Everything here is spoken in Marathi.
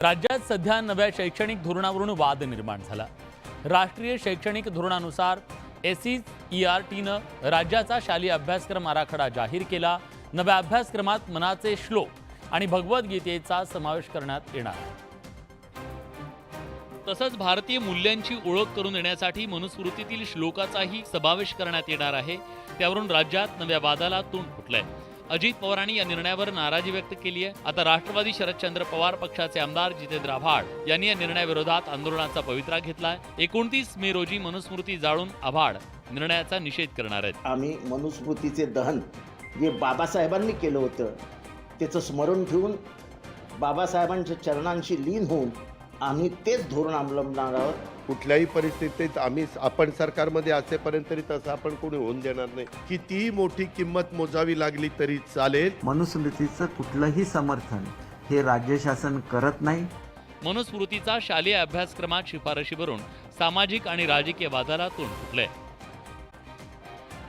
राज्यात सध्या नव्या शैक्षणिक धोरणावरून वाद निर्माण झाला। राष्ट्रीय शैक्षणिक धोरणानुसार SECERTनं राज्याचा शालेय अभ्यासक्रम आराखडा जाहीर केला। नव्या अभ्यासक्रमात मनाचे श्लोक आणि भगवद्गीतेचा समावेश करण्यात येणार आहे। तसंच भारतीय मूल्यांची ओळख करून देण्यासाठी मनुस्मृतीतील श्लोकाचाही समावेश करण्यात येणार आहे। त्यावरून राज्यात नव्या वादाला तोंड फुटलंय। अजित पवारांनी या निर्णयावर नाराजी व्यक्त केली आहे। आता राष्ट्रवादी शरदचंद्र पवार पक्षाचे आमदार जितेंद्र आव्हाड यांनी या निर्णयाविरोधात आंदोलनाचा पवित्रा घेतलाय। 29 मे रोजी मनुस्मृती जाळून आव्हाड निर्णयाचा निषेध करणार आहेत। आम्ही मनुस्मृतीचे दहन जे बाबासाहेबांनी केलं होतं त्याचं स्मरण ठेवून बाबासाहेबांच्या चरणांशी लीन होऊन आम्ही तेच धोरण अवलंबणार आहोत। कुठल्याही परिस्थितीत आपण सरकारमध्ये असेपर्यंत तरी तसं आपण कोणी होऊन देणार नाही। कितीही मोठी किंमत मोजावी लागली तरी चालेल। मनुस्मृतीचं कुठलंही समर्थन हे राज्य शासन करत नाही। मनुस्मृतीचा शालेय अभ्यासक्रमात शिफारशीवरून सामाजिक आणि राजकीय वादाला तोंड फुटलंय।